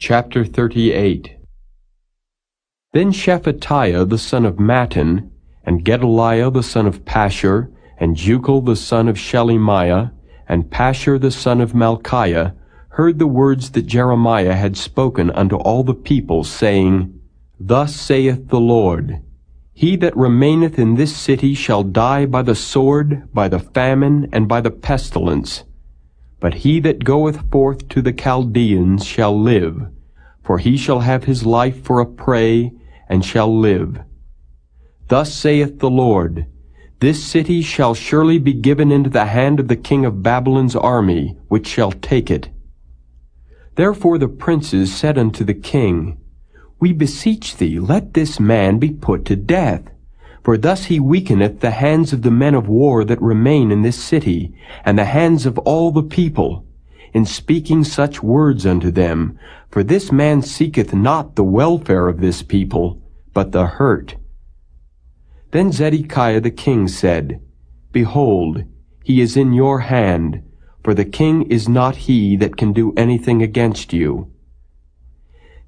Chapter 38. Then Shephatiah the son of Mattan, and Gedaliah the son of Pashur, and Jucal the son of Shelemiah, and Pashur the son of Malchiah, heard the words that Jeremiah had spoken unto all the people, saying, Thus saith the Lord, He that remaineth in this city shall die by the sword, by the famine, and by the pestilence. But he that goeth forth to the Chaldeans shall live, for he shall have his life for a prey, and shall live. Thus saith the Lord, This city shall surely be given into the hand of the king of Babylon's army, which shall take it. Therefore the princes said unto the king, We beseech thee, let this man be put to death. For thus he weakeneth the hands of the men of war that remain in this city, and the hands of all the people, in speaking such words unto them. For this man seeketh not the welfare of this people, but the hurt. Then Zedekiah the king said, Behold, he is in your hand, for the king is not he that can do anything against you.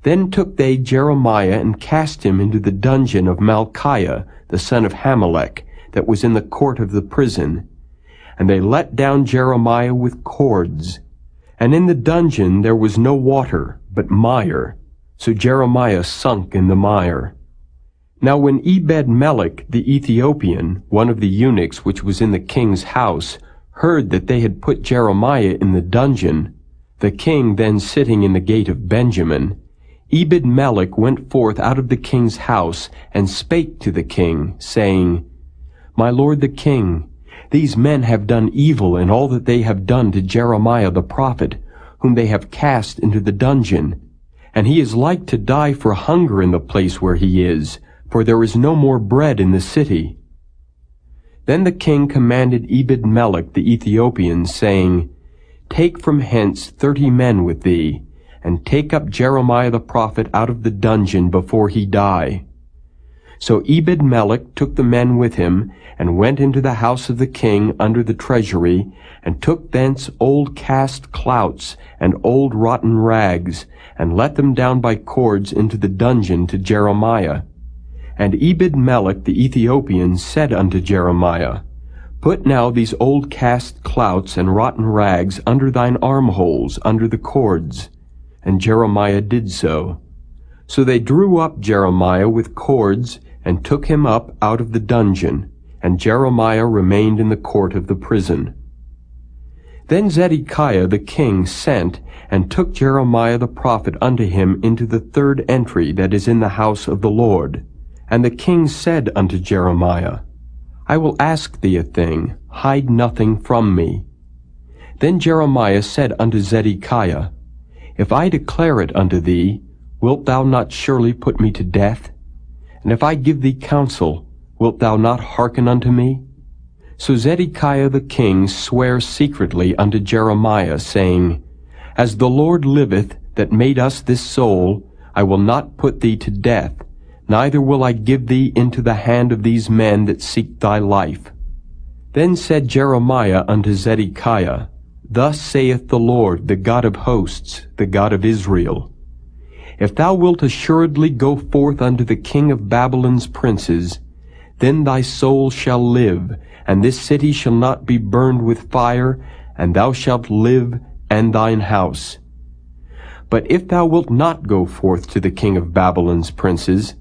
Then took they Jeremiah and cast him into the dungeon of Malchiah, the son of Hamelech, that was in the court of the prison. And they let down Jeremiah with cords. And in the dungeon there was no water, but mire. So Jeremiah sunk in the mire. Now when Ebed-melech the Ethiopian, one of the eunuchs which was in the king's house, heard that they had put Jeremiah in the dungeon, the king then sitting in the gate of Benjamin, Ebed-melech went forth out of the king's house, and spake to the king, saying, My lord the king, these men have done evil in all that they have done to Jeremiah the prophet, whom they have cast into the dungeon. And he is like to die for hunger in the place where he is, for there is no more bread in the city. Then the king commanded Ebed-melech the Ethiopian, saying, Take from hence 30 men with thee, and take up Jeremiah the prophet out of the dungeon before he die. So Ebed-melech took the men with him, and went into the house of the king under the treasury, and took thence old cast clouts and old rotten rags, and let them down by cords into the dungeon to Jeremiah. And Ebed-melech the Ethiopian said unto Jeremiah, Put now these old cast clouts and rotten rags under thine armholes, under the cords. And Jeremiah did so. So they drew up Jeremiah with cords, and took him up out of the dungeon, and Jeremiah remained in the court of the prison. Then Zedekiah the king sent, and took Jeremiah the prophet unto him into the third entry that is in the house of the Lord. And the king said unto Jeremiah, I will ask thee a thing, hide nothing from me. Then Jeremiah said unto Zedekiah, If I declare it unto thee, wilt thou not surely put me to death? And if I give thee counsel, wilt thou not hearken unto me? So Zedekiah the king sware secretly unto Jeremiah, saying, As the Lord liveth, that made us this soul, I will not put thee to death, neither will I give thee into the hand of these men that seek thy life. Then said Jeremiah unto Zedekiah, Thus saith the Lord, the God of hosts, the God of Israel, If thou wilt assuredly go forth unto the king of Babylon's princes, then thy soul shall live, and this city shall not be burned with fire, and thou shalt live, and thine house. But if thou wilt not go forth to the king of Babylon's princes,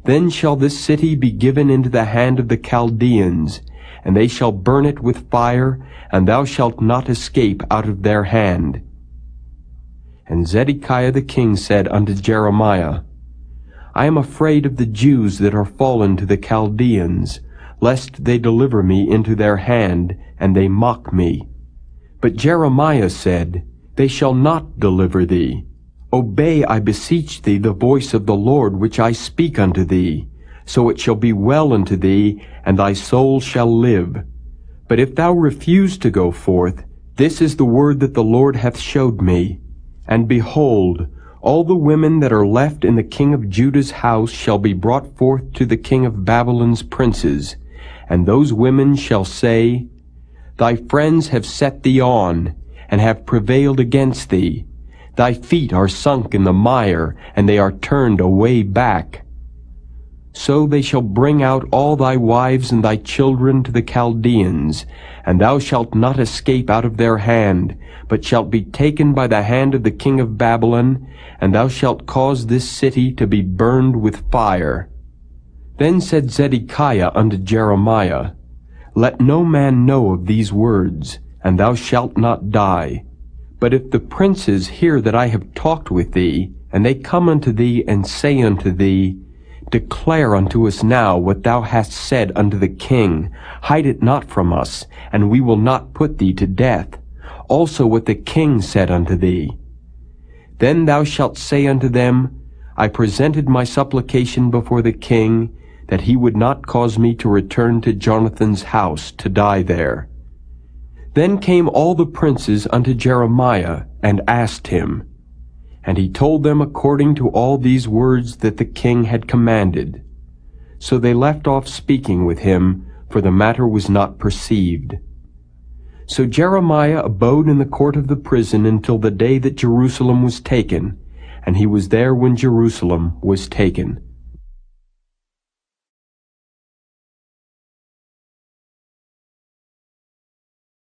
then shall this city be given into the hand of the Chaldeans, and they shall burn it with fire, and thou shalt not escape out of their hand. And Zedekiah the king said unto Jeremiah, I am afraid of the Jews that are fallen to the Chaldeans, lest they deliver me into their hand, and they mock me. But Jeremiah said, They shall not deliver thee. Obey, I beseech thee, the voice of the Lord which I speak unto thee, so it shall be well unto thee, and thy soul shall live. But if thou refuse to go forth, this is the word that the Lord hath showed me. And behold, all the women that are left in the king of Judah's house shall be brought forth to the king of Babylon's princes, and those women shall say, Thy friends have set thee on, and have prevailed against thee. Thy feet are sunk in the mire, and they are turned away back. So they shall bring out all thy wives and thy children to the Chaldeans, and thou shalt not escape out of their hand, but shalt be taken by the hand of the king of Babylon, and thou shalt cause this city to be burned with fire. Then said Zedekiah unto Jeremiah, Let no man know of these words, and thou shalt not die. But if the princes hear that I have talked with thee, and they come unto thee and say unto thee, Declare unto us now what thou hast said unto the king, hide it not from us, and we will not put thee to death. Also what the king said unto thee. Then thou shalt say unto them, I presented my supplication before the king, that he would not cause me to return to Jonathan's house to die there. Then came all the princes unto Jeremiah, and asked him. And he told them according to all these words that the king had commanded. So they left off speaking with him, for the matter was not perceived. So Jeremiah abode in the court of the prison until the day that Jerusalem was taken, and he was there when Jerusalem was taken.